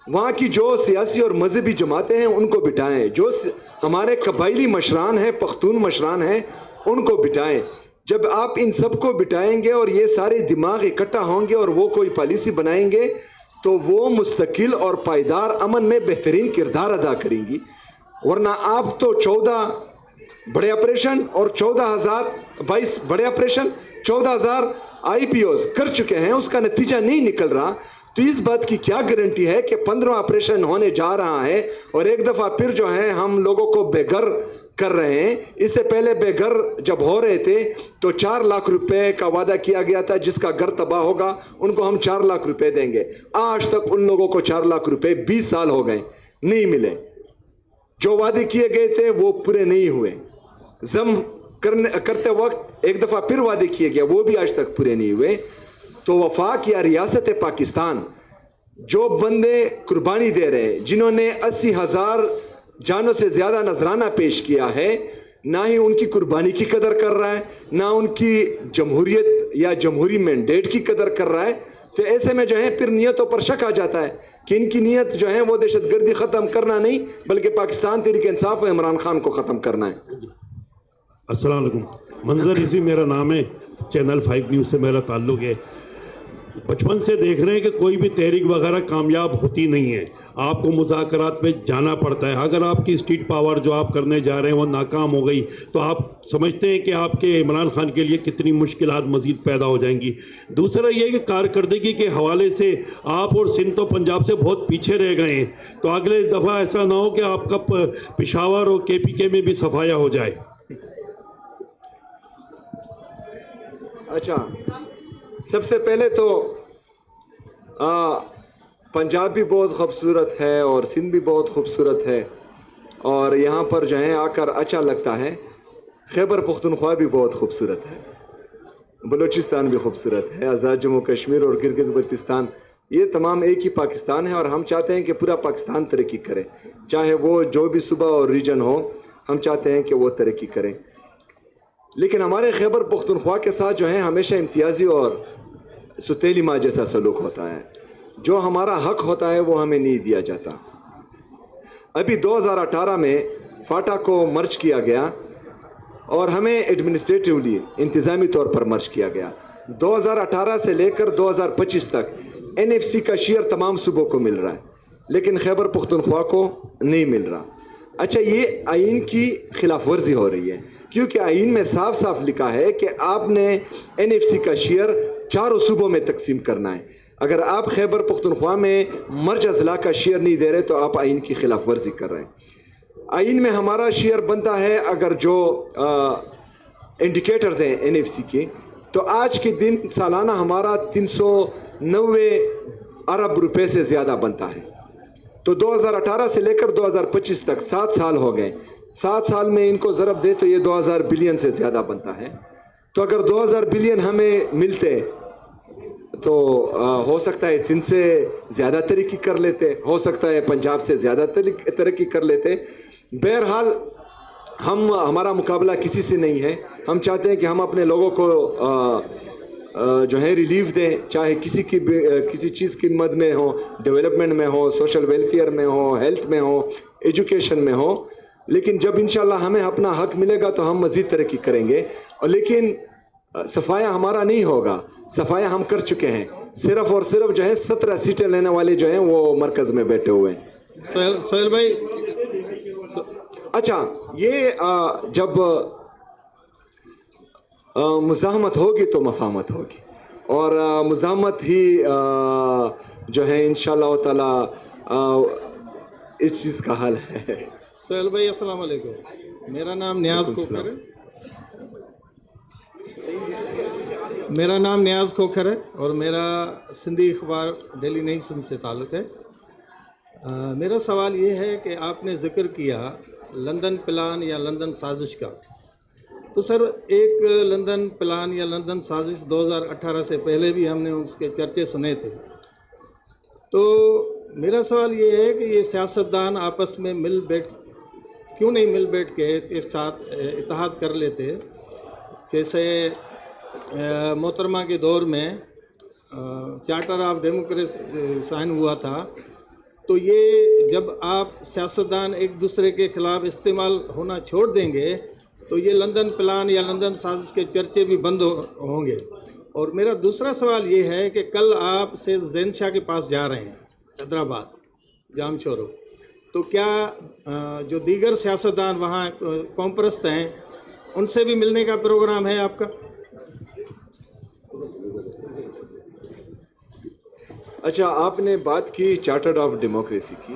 وہاں کی جو سیاسی اور مذہبی جماعتیں ہیں ان کو بٹھائیں، جو ہمارے قبائلی مشران ہیں، پختون مشران ہیں، ان کو بٹھائیں۔ جب آپ ان سب کو بٹھائیں گے اور یہ سارے دماغ اکٹھا ہوں گے اور وہ کوئی پالیسی بنائیں گے تو وہ مستقل اور پائیدار امن میں بہترین کردار ادا کریں گی۔ ورنہ آپ تو 14 بڑے آپریشن اور 22 بڑے آپریشن 14,000 آئی پی اوز کر چکے ہیں، اس کا نتیجہ نہیں نکل رہا۔ تو اس بات کی کیا گارنٹی ہے کہ 15 آپریشن ہونے جا رہا ہے اور ایک دفعہ پھر جو ہے ہم لوگوں کو بے گھر کر رہے ہیں؟ اس سے پہلے بے گھر جب ہو رہے تھے تو 4 لاکھ روپے کا وعدہ کیا گیا تھا، جس کا گھر تباہ ہوگا ان کو ہم 4 لاکھ روپے دیں گے۔ آج تک ان لوگوں کو 4 لاکھ روپے 20 سال ہو گئے نہیں ملے۔ جو وعدے کیے گئے تھے وہ پورے نہیں ہوئے۔ ضم کرتے وقت ایک دفعہ پھر وعدے کیے گئے، وہ بھی آج تک پورے نہیں ہوئے۔ تو وفاق یا ریاست پاکستان جو بندے قربانی دے رہے ہیں، جنہوں نے 80,000 جانوں سے زیادہ نذرانہ پیش کیا ہے، نہ ہی ان کی قربانی کی قدر کر رہا ہے، نہ ان کی جمہوریت یا جمہوری مینڈیٹ کی قدر کر رہا ہے۔ تو ایسے میں جو ہے پھر نیتوں پر شک آ جاتا ہے کہ ان کی نیت جو ہے وہ دہشت گردی ختم کرنا نہیں بلکہ پاکستان تحریک انصاف و عمران خان کو ختم کرنا ہے۔ السلام علیکم، منظر اسی میرا نام ہے، چینل 5 نیوز سے میرا تعلق ہے۔ بچپن سے دیکھ رہے ہیں کہ کوئی بھی تحریک وغیرہ کامیاب ہوتی نہیں ہے، آپ کو مذاکرات میں جانا پڑتا ہے۔ اگر آپ کی اسٹریٹ پاور جو آپ کرنے جا رہے ہیں وہ ناکام ہو گئی تو آپ سمجھتے ہیں کہ آپ کے عمران خان کے لیے کتنی مشکلات مزید پیدا ہو جائیں گی۔ دوسرا یہ کہ کارکردگی کے حوالے سے آپ اور سندھ و پنجاب سے بہت پیچھے رہ گئے ہیں، تو اگلے دفعہ ایسا نہ ہو کہ آپ کا پشاور اور KPK میں بھی صفایا ہو جائے۔ اچھا، سب سے پہلے تو پنجاب بھی بہت خوبصورت ہے اور سندھ بھی بہت خوبصورت ہے اور یہاں پر جو ہے آ کر اچھا لگتا ہے۔ خیبر پختونخوا بھی بہت خوبصورت ہے، بلوچستان بھی خوبصورت ہے، آزاد جموں کشمیر اور گلگت بلتستان، یہ تمام ایک ہی پاکستان ہے اور ہم چاہتے ہیں کہ پورا پاکستان ترقی کرے، چاہے وہ جو بھی صوبہ اور ریجن ہو، ہم چاہتے ہیں کہ وہ ترقی کریں۔ لیکن ہمارے خیبر پختونخوا کے ساتھ جو ہے ہمیشہ امتیازی اور ستیلی ماں جیسا سلوک ہوتا ہے، جو ہمارا حق ہوتا ہے وہ ہمیں نہیں دیا جاتا۔ ابھی 2018 میں فاٹا کو مرج کیا گیا اور ہمیں ایڈمنسٹریٹیولی انتظامی طور پر مرج کیا گیا۔ 2018 سے لے کر 2025 تک NFC کا شیئر تمام صوبوں کو مل رہا ہے لیکن خیبر پختونخوا کو نہیں مل رہا۔ اچھا، یہ آئین کی خلاف ورزی ہو رہی ہے کیونکہ آئین میں صاف صاف لکھا ہے کہ آپ نے NFC کا شیئر 4 صوبوں میں تقسیم کرنا ہے۔ اگر آپ خیبر پختونخوا میں مرج اضلاع کا شیئر نہیں دے رہے تو آپ آئین کی خلاف ورزی کر رہے ہیں۔ آئین میں ہمارا شیئر بنتا ہے اگر جو انڈیکیٹرز ہیں NFC کے، تو آج کے دن سالانہ ہمارا 390 ارب روپے سے زیادہ بنتا ہے۔ تو 2018 سے لے کر 2025 تک 7 سال ہو گئے، 7 سال میں ان کو ضرب دے تو یہ 2000 بلین سے زیادہ بنتا ہے۔ تو اگر 2000 بلین ہمیں ملتے تو ہو سکتا ہے سندھ سے زیادہ ترقی کر لیتے، ہو سکتا ہے پنجاب سے زیادہ ترقی کر لیتے۔ بہرحال ہمارا مقابلہ کسی سے نہیں ہے، ہم چاہتے ہیں کہ ہم اپنے لوگوں کو جو ہے ریلیف دیں، چاہے کسی چیز کی مد میں ہو، ڈیولپمنٹ میں ہو، سوشل ویلفیئر میں ہو، ہیلتھ میں ہو، ایجوکیشن میں ہو. لیکن جب انشاءاللہ ہمیں اپنا حق ملے گا تو ہم مزید ترقی کریں گے. اور لیکن صفایا ہمارا نہیں ہوگا، صفایا ہم کر چکے ہیں. صرف اور صرف جو ہے 17 سیٹیں لینے والے جو ہیں وہ مرکز میں بیٹھے ہوئے ہیں. سہیل بھائی، اچھا، یہ جب مزاحمت ہوگی تو مفاہمت ہوگی، اور مزاحمت ہی جو ہے انشاءاللہ تعالی اس چیز کا حل ہے. سہیل بھائی السلام علیکم. میرا نام نیاز کھوکھر ہے. اور میرا سندھی اخبار ڈیلی نئی سندھ سے تعلق ہے. میرا سوال یہ ہے کہ آپ نے ذکر کیا لندن پلان یا لندن سازش کا. تو سر، ایک لندن پلان یا لندن سازش 2018 سے پہلے بھی ہم نے اس کے چرچے سنے تھے. تو میرا سوال یہ ہے کہ یہ سیاستدان آپس میں کیوں نہیں مل بیٹھ کے ایک ساتھ اتحاد کر لیتے؟ جیسے محترمہ کے دور میں چارٹر آف ڈیموکریسی سائن ہوا تھا، تو یہ جب آپ سیاستدان ایک دوسرے کے خلاف استعمال ہونا چھوڑ دیں گے تو یہ لندن پلان یا لندن سازش کے چرچے بھی بند ہوں گے. اور میرا دوسرا سوال یہ ہے کہ کل آپ سے زین شاہ کے پاس جا رہے ہیں حیدرآباد، جام شورو، تو کیا جو دیگر سیاستدان وہاں قوم پرست ہیں ان سے بھی ملنے کا پروگرام ہے آپ کا؟ اچھا، آپ نے بات کی چارٹرڈ آف ڈیموکریسی کی،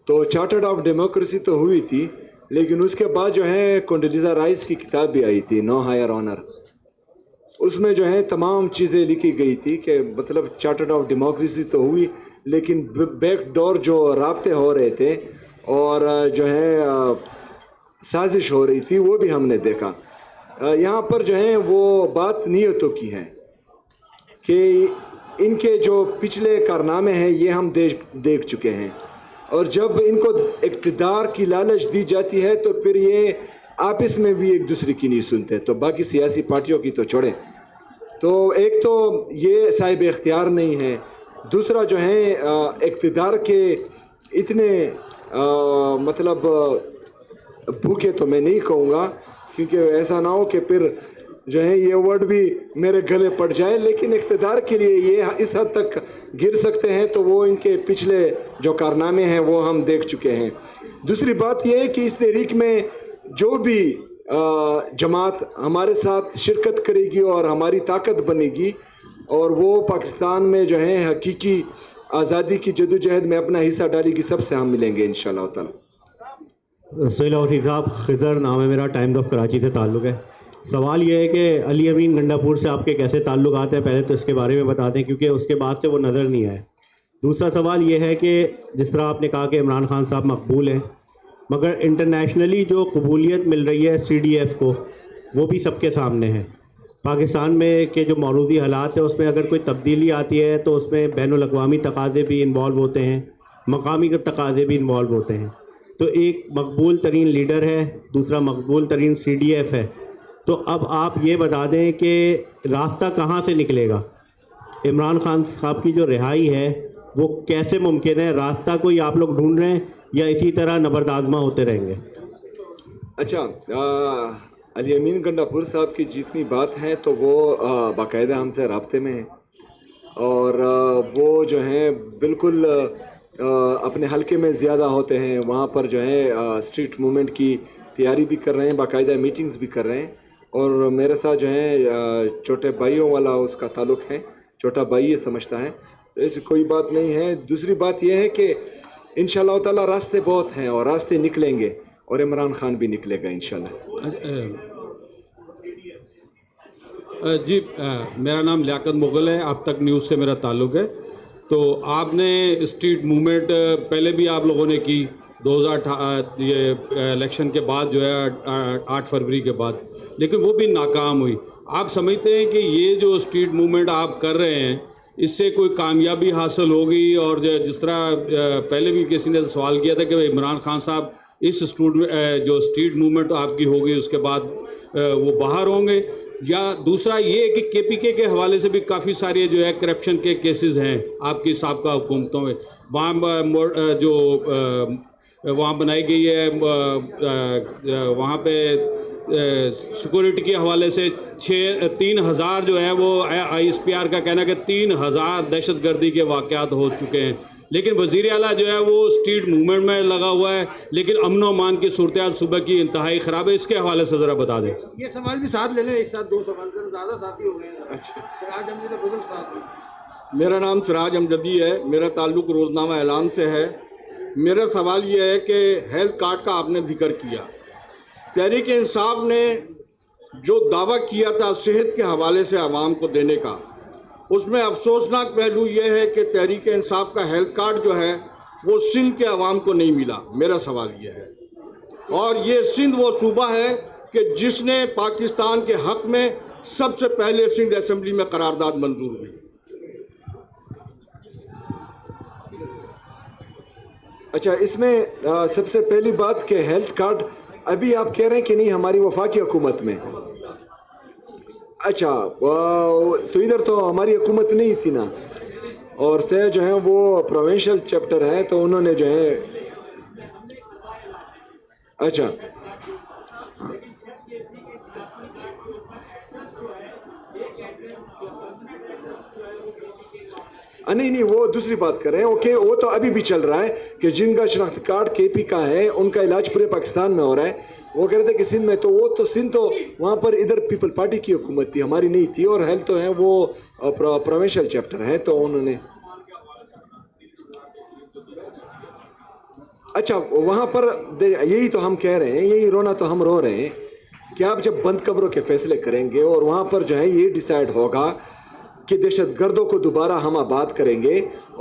تو چارٹرڈ آف ڈیموکریسی تو ہوئی تھی، لیکن اس کے بعد جو ہے کونڈلیزا رائس کی کتاب بھی آئی تھی، نو ہائر آنر. اس میں جو ہے تمام چیزیں لکھی گئی تھی کہ مطلب چارٹرڈ آف ڈیموکریسی تو ہوئی، لیکن بیک ڈور جو رابطے ہو رہے تھے اور جو ہے سازش ہو رہی تھی وہ بھی ہم نے دیکھا. یہاں پر جو ہے وہ بات نیتوں کی ہے کہ ان کے جو پچھلے کارنامے ہیں یہ ہم دیکھ چکے ہیں، اور جب ان کو اقتدار کی لالچ دی جاتی ہے تو پھر یہ آپس میں بھی ایک دوسرے کی نہیں سنتے، تو باقی سیاسی پارٹیوں کی تو چھوڑیں. تو ایک تو یہ صاحب اختیار نہیں ہے، دوسرا جو ہے اقتدار کے اتنے مطلب بھوکے تو میں نہیں کہوں گا، کیونکہ ایسا نہ ہو کہ پھر جو ہے یہ ورڈ بھی میرے گلے پڑ جائے، لیکن اقتدار کے لیے یہ اس حد تک گر سکتے ہیں تو وہ ان کے پچھلے جو کارنامے ہیں وہ ہم دیکھ چکے ہیں. دوسری بات یہ ہے کہ اس تحریک میں جو بھی جماعت ہمارے ساتھ شرکت کرے گی اور ہماری طاقت بنے گی، اور وہ پاکستان میں جو ہے حقیقی آزادی کی جدوجہد میں اپنا حصہ ڈالے گی، سب سے ہم ملیں گے انشاءاللہ تعالی. سہیل وسیع صاحب، خضر نام ہے میرا، ٹائمز آف کراچی سے تعلق ہے. سوال یہ ہے کہ علی امین گنڈا پور سے آپ کے کیسے تعلقات ہیں، پہلے تو اس کے بارے میں بتا دیں کیونکہ اس کے بعد سے وہ نظر نہیں آئے. دوسرا سوال یہ ہے کہ جس طرح آپ نے کہا کہ عمران خان صاحب مقبول ہیں، مگر انٹرنیشنلی جو قبولیت مل رہی ہے CDF کو وہ بھی سب کے سامنے ہے. پاکستان میں کے جو موروثی حالات ہیں اس میں اگر کوئی تبدیلی آتی ہے تو اس میں بین الاقوامی تقاضے بھی انوالو ہوتے ہیں، مقامی تقاضے بھی انوالو ہوتے ہیں. تو ایک مقبول ترین لیڈر ہے، دوسرا مقبول ترین CDF ہے. تو اب آپ یہ بتا دیں کہ راستہ کہاں سے نکلے گا؟ عمران خان صاحب کی جو رہائی ہے وہ کیسے ممکن ہے؟ راستہ کوئی آپ لوگ ڈھونڈ رہے ہیں یا اسی طرح نبردآزما ہوتے رہیں گے؟ اچھا، علی امین گنڈا پور صاحب کی جتنی بات ہے تو وہ باقاعدہ ہم سے رابطے میں ہیں، اور وہ جو ہیں بالکل اپنے حلقے میں زیادہ ہوتے ہیں، وہاں پر جو ہے اسٹریٹ موومنٹ کی تیاری بھی کر رہے ہیں، باقاعدہ میٹنگز بھی کر رہے ہیں. اور میرے ساتھ جو ہے چھوٹے بھائیوں والا اس کا تعلق ہے، چھوٹا بھائی یہ سمجھتا ہے، تو ایسی کوئی بات نہیں ہے. دوسری بات یہ ہے کہ انشاءاللہ تعالی راستے بہت ہیں اور راستے نکلیں گے، اور عمران خان بھی نکلے گا انشاءاللہ. جی، میرا نام لیاقت مغل ہے، آپ تک نیوز سے میرا تعلق ہے. تو آپ نے اسٹریٹ موومنٹ پہلے بھی آپ لوگوں نے کی 2018 یہ الیکشن کے بعد جو ہے 8 فروری کے بعد، لیکن وہ بھی ناکام ہوئی. آپ سمجھتے ہیں کہ یہ جو اسٹریٹ موومنٹ آپ کر رہے ہیں اس سے کوئی کامیابی حاصل ہوگی؟ اور جس طرح پہلے بھی کسی نے سوال کیا تھا کہ عمران خان صاحب اس جو اسٹریٹ موومنٹ آپ کی ہوگی اس کے بعد وہ باہر ہوں گے، یا دوسرا یہ کہ کے پی کے حوالے سے بھی کافی سارے جو ہے کرپشن کے کیسز ہیں آپ کی سابقہ حکومتوں میں، وہاں جو وہاں بنائی گئی ہے وہاں پہ سیکورٹی کے حوالے سے 3,000 جو ہے وہ آئی ایس پی آر کا کہنا ہے کہ 3,000 دہشت گردی کے واقعات ہو چکے ہیں، لیکن وزیر اعلیٰ جو ہے وہ اسٹریٹ موومنٹ میں لگا ہوا ہے، لیکن امن و امان کی صورتحال صوبہ کی انتہائی خراب ہے. اس کے حوالے سے ذرا بتا دیں. یہ سوال بھی ساتھ لے لیں، ایک ساتھ 2 سوال کر، زیادہ ساتھی ہو گئے ہیں. اچھا، سراج احمد بزرگ ساتھ ہیں. میرا نام سراج امجدی ہے، میرا تعلق روزنامہ اعلام سے ہے. میرا سوال یہ ہے کہ ہیلتھ کارڈ کا آپ نے ذکر کیا، تحریک انصاف نے جو دعویٰ کیا تھا صحت کے حوالے سے عوام کو دینے کا، اس میں افسوسناک پہلو یہ ہے کہ تحریک انصاف کا ہیلتھ کارڈ جو ہے وہ سندھ کے عوام کو نہیں ملا. میرا سوال یہ ہے، اور یہ سندھ وہ صوبہ ہے کہ جس نے پاکستان کے حق میں سب سے پہلے سندھ اسمبلی میں قرارداد منظور ہوئی. اچھا، اس میں سب سے پہلی بات کہ ہیلتھ کارڈ ابھی آپ کہہ رہے ہیں کہ نہیں ہماری وفاقی حکومت میں. اچھا، تو ادھر تو ہماری حکومت نہیں تھی نا، اور سے جو ہیں وہ پروونشل چیپٹر ہے تو انہوں نے جو ہے اچھا نہیں وہ دوسری بات کر رہے ہیں. اوکے، وہ تو ابھی بھی چل رہا ہے کہ جن کا شناخت کارڈ کے پی کا ہے ان کا علاج پورے پاکستان میں ہو رہا ہے. وہ کہہ رہے تھے کہ سندھ میں، تو وہ تو سندھ تو وہاں پر ادھر پیپل پارٹی کی حکومت تھی، ہماری نہیں تھی، اور ہیلتھ تو ہے وہ پروونشل چیپٹر ہے تو انہوں نے اچھا وہاں پر یہی تو ہم کہہ رہے ہیں، یہی رونا تو ہم رو رہے ہیں کہ آپ جب بند قبروں کے فیصلے کریں گے اور وہاں پر جو ہے یہ ڈیسائیڈ ہوگا کہ دہشت گردوں کو دوبارہ ہم آباد کریں گے،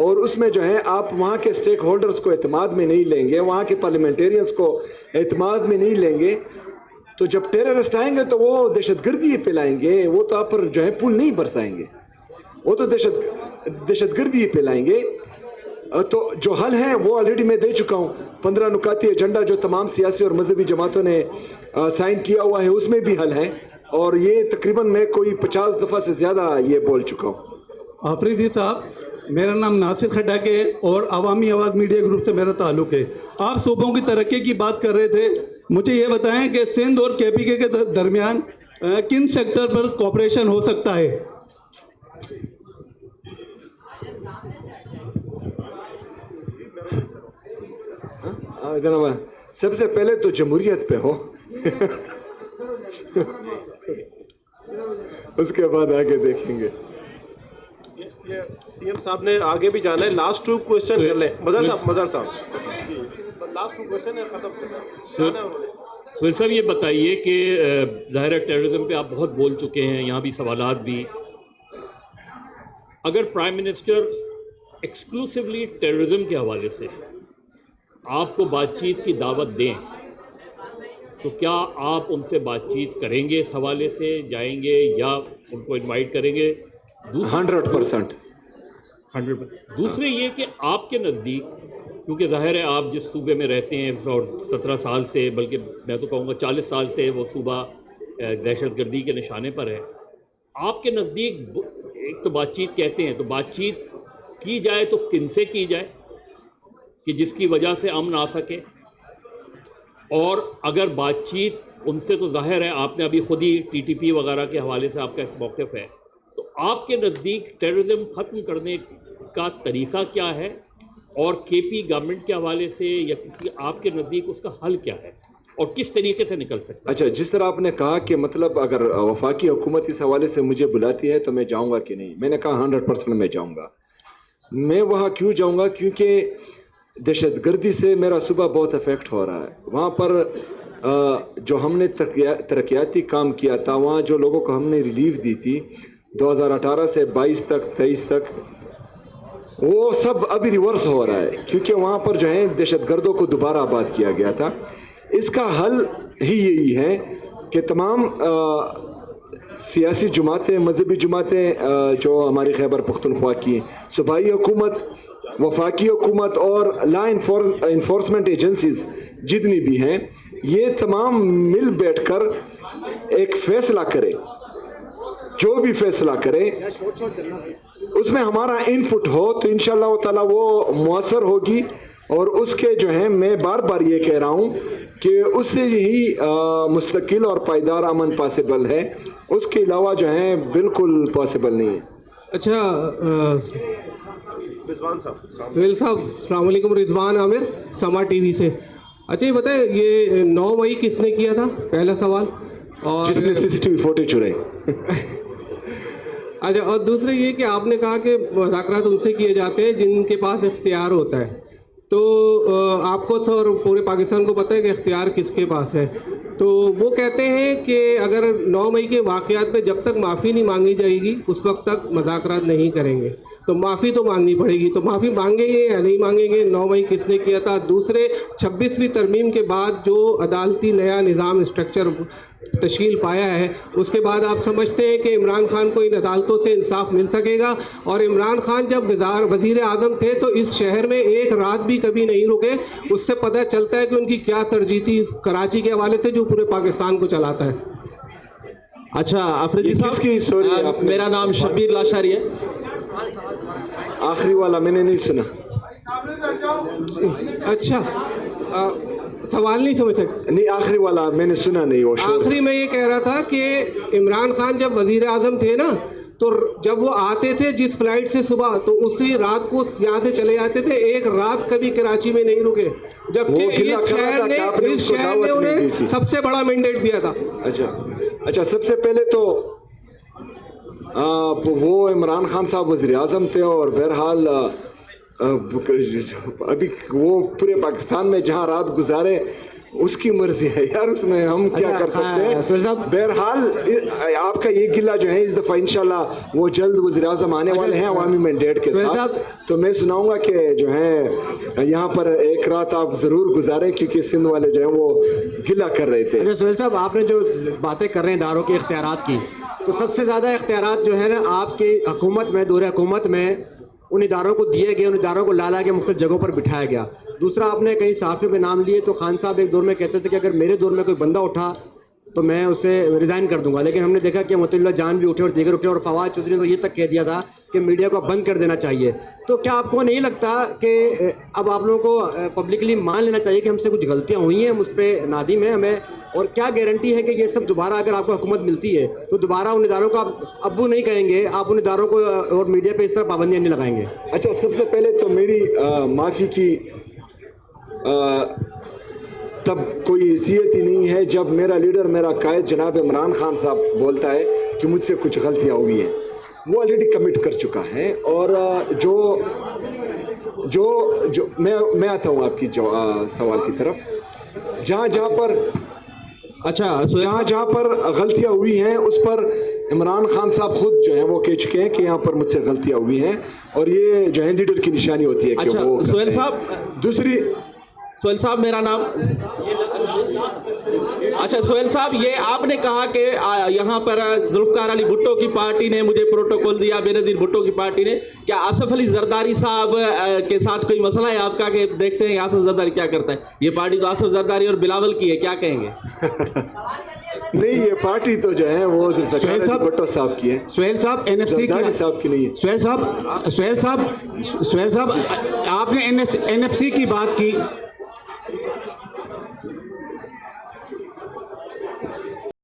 اور اس میں جو ہے آپ وہاں کے سٹیک ہولڈرز کو اعتماد میں نہیں لیں گے، وہاں کے پارلیمنٹیرینز کو اعتماد میں نہیں لیں گے، تو جب ٹیررسٹ آئیں گے تو وہ دہشت گردی پھیلائیں گے. وہ تو آپ پر جو ہے پل نہیں برسائیں گے، وہ تو دہشت گردی پھیلائیں گے. تو جو حل ہے وہ آلریڈی میں دے چکا ہوں. 15 نکاتی ایجنڈا جو تمام سیاسی اور مذہبی جماعتوں نے سائن کیا ہوا ہے اس میں بھی حل ہے، اور یہ تقریباً میں کوئی 50 دفعہ سے زیادہ یہ بول چکا ہوں. آفریدی صاحب، میرا نام ناصر کھٹک ہے اور عوامی آواز میڈیا گروپ سے میرا تعلق ہے. آپ صوبوں کی ترقی کی بات کر رہے تھے، مجھے یہ بتائیں کہ سندھ اور کے پی کے درمیان کن سیکٹر پر کوآپریشن ہو سکتا ہے؟ سب سے پہلے تو جمہوریت پہ ہو اس کے بعد آگے دیکھیں گے. سی ایم صاحب نے آگے بھی جانا ہے. لاسٹ 2 کوشچن کر لیں. مظہر صاحب لاسٹ 2 کوشچن ہے، ختم. سہیل صاحب یہ بتائیے کہ ظاہر ہے ٹیررزم پہ آپ بہت بول چکے ہیں، یہاں بھی سوالات بھی. اگر پرائم منسٹر ایکسکلوسیولی ٹیررزم کے حوالے سے آپ کو بات چیت کی دعوت دیں تو کیا آپ ان سے بات چیت کریں گے؟ اس حوالے سے جائیں گے یا ان کو انوائٹ کریں گے؟ 100%. دوسرے یہ کہ آپ کے نزدیک، کیونکہ ظاہر ہے آپ جس صوبے میں رہتے ہیں اور 17 سال سے، بلکہ میں تو کہوں گا 40 سال سے وہ صوبہ دہشت گردی کے نشانے پر ہے، آپ کے نزدیک ایک تو بات چیت کہتے ہیں، تو بات چیت کی جائے تو کن سے کی جائے کہ جس کی وجہ سے امن آ سکے؟ اور اگر بات چیت ان سے، تو ظاہر ہے آپ نے ابھی خود ہی ٹی ٹی پی وغیرہ کے حوالے سے آپ کا ایک موقف ہے، تو آپ کے نزدیک ٹیررزم ختم کرنے کا طریقہ کیا ہے، اور کے پی گورنمنٹ کے حوالے سے یا کسی آپ کے نزدیک اس کا حل کیا ہے اور کس طریقے سے نکل سکتا ہے؟ اچھا، جس طرح آپ نے کہا کہ مطلب اگر وفاقی حکومت اس حوالے سے مجھے بلاتی ہے تو میں جاؤں گا کہ نہیں، میں نے کہا 100% میں جاؤں گا. میں وہاں کیوں جاؤں گا؟ کیونکہ دہشت گردی سے میرا صوبہ بہت افیکٹ ہو رہا ہے. وہاں پر جو ہم نے ترقیاتی کام کیا تھا، وہاں جو لوگوں کو ہم نے ریلیف دی تھی 2018 سے 22 تک 23 تک، وہ سب ابھی ریورس ہو رہا ہے، کیونکہ وہاں پر جو ہے دہشت گردوں کو دوبارہ آباد کیا گیا تھا. اس کا حل ہی یہی ہے کہ تمام سیاسی جماعتیں، مذہبی جماعتیں جو ہماری خیبر پختونخوا کی صوبائی حکومت، وفاقی حکومت اور لا انفورسمنٹ ایجنسیز جتنی بھی ہیں، یہ تمام مل بیٹھ کر ایک فیصلہ کرے جو بھی فیصلہ کرے اس میں ہمارا انپٹ ہو تو انشاءاللہ تعالی وہ مؤثر ہوگی. اور اس کے جو ہیں میں بار بار یہ کہہ رہا ہوں کہ اس سے ہی مستقل اور پائیدار امن پاسبل ہے, اس کے علاوہ جو ہیں بالکل پاسبل نہیں ہے. اچھا سہیل صاحب السلام علیکم. رضوان عامر سما ٹی وی سے. اچھا یہ بتائیں یہ 9 مئی کس نے کیا تھا, پہلا سوال. اور جس نے CCTV فوٹیج چرائے. اچھا اور دوسرا یہ کہ آپ نے کہا کہ مذاکرات ان سے کیے جاتے ہیں جن کے پاس اختیار ہوتا ہے, تو آپ کو اور پورے پاکستان کو پتہ ہے کہ اختیار کس کے پاس ہے. تو وہ کہتے ہیں کہ اگر 9 مئی کے واقعات پہ جب تک معافی نہیں مانگی جائے گی اس وقت تک مذاکرات نہیں کریں گے. تو معافی تو مانگنی پڑے گی, تو معافی مانگیں گے یا نہیں مانگیں گے؟ 9 مئی کس نے کیا تھا؟ دوسرے 26ویں ترمیم کے بعد جو عدالتی نیا نظام اسٹرکچر تشکیل پایا ہے اس کے بعد آپ سمجھتے ہیں کہ عمران خان کو ان عدالتوں سے انصاف مل سکے گا؟ اور عمران خان جب وزیر اعظم تھے تو اس شہر میں ایک رات بھی کبھی نہیں رکے, اس سے پتہ چلتا ہے کہ ان کی کیا ترجیح تھی کراچی کے حوالے سے جو پورے پاکستان کو چلاتا ہے. اچھا آفریدی صاحب, میرا نام شبیر لاشاری ہے. آخری والا میں نے نہیں سنا. اچھا سوال نہیں سمجھ سکتے؟ نہیں آخری والا میں نے سنا نہیں. وہ آخری میں یہ کہہ رہا تھا کہ عمران خان جب وزیر اعظم تھے نا تو جب وہ آتے تھے جس فلائٹ سے صبح تو اسی رات کو یہاں سے چلے جاتے تھے, ایک رات کبھی کراچی میں نہیں رکے, جبکہ اس شہر نے انہیں سب سے بڑا مینڈیٹ دیا تھا. اچھا سب سے پہلے تو وہ عمران خان صاحب وزیر اعظم تھے اور بہرحال ابھی وہ پورے پاکستان میں جہاں رات گزارے اس کی مرضی ہے یار, اس میں ہم کیا کر سکتے ہیں. بہرحال آپ کا یہ گلہ جو ہے اس دفعہ انشاءاللہ وہ جلد وزیر اعظم آنے والے ہیں عوامی مینڈیٹ کے ساتھ, تو میں سناؤں گا کہ جو ہے یہاں پر ایک رات آپ ضرور گزاریں کیونکہ سندھ والے جو ہیں وہ گلہ کر رہے تھے. سہیل صاحب آپ نے جو باتیں کر رہے ہیں اداروں کے اختیارات کی, تو سب سے زیادہ اختیارات جو ہے نا آپ کی حکومت میں, دور حکومت میں ان اداروں کو دیے گئے, ان اداروں کو لا کے مختلف جگہوں پر بٹھایا گیا. دوسرا آپ نے کئی صحافیوں کے نام لیے, تو خان صاحب ایک دور میں کہتے تھے کہ اگر میرے دور میں کوئی بندہ اٹھا تو میں اسے ریزائن کر دوں گا, لیکن ہم نے دیکھا کہ مطیع اللہ جان بھی اٹھے اور دیگر اٹھے, اور فواد چودھری نے تو یہ تک کہہ دیا تھا کہ میڈیا کو بند کر دینا چاہیے. تو کیا آپ کو نہیں لگتا کہ اب آپ لوگوں کو پبلکلی مان لینا چاہیے کہ ہم سے کچھ غلطیاں ہوئی ہیں, ہم اس پہ نادم ہیں ہمیں, اور کیا گارنٹی ہے کہ یہ سب دوبارہ اگر آپ کو حکومت ملتی ہے تو دوبارہ ان اداروں کو آپ ابو نہیں کہیں گے, آپ ان اداروں کو اور میڈیا پہ اس طرح پابندیاں نہیں لگائیں گے؟ اچھا سب سے پہلے تو میری معافی کی تب کوئی حیثیت ہی نہیں ہے جب میرا لیڈر, میرا قائد جناب عمران خان صاحب بولتا ہے کہ مجھ سے کچھ غلطیاں ہوئی ہیں. وہ آلریڈی کمٹ کر چکا ہے, اور جو میں آتا ہوں آپ کی سوال کی طرف. جہاں پر غلطیاں ہوئی ہیں اس پر عمران خان صاحب خود جو ہیں وہ کہہ چکے ہیں کہ یہاں پر مجھ سے غلطیاں ہوئی ہیں, اور یہ جو ہے لیڈر کی نشانی ہوتی ہے کہ وہ سہیل صاحب. دوسری سہیل صاحب میرا نام, اچھا سہیل صاحب یہ آپ نے کہا کہ یہاں پر ذوالفقار علی بھٹو کی پارٹی نے مجھے پروٹوکول دیا, بینظیر بھٹو کی پارٹی نے. کیا آصف علی زرداری صاحب کے ساتھ کوئی مسئلہ ہے آپ کا کہ دیکھتے ہیں آصف زرداری کیا کرتا ہے؟ یہ پارٹی تو آصف زرداری اور بلاول کی ہے, کیا کہیں گے؟ نہیں یہ پارٹی تو جو ہے وہ ذوالفقار بھٹو صاحب کی ہے. سہیل صاحب NFC صاحب کی نہیں ہے. سہیل صاحب آپ نے NFC کی بات کی,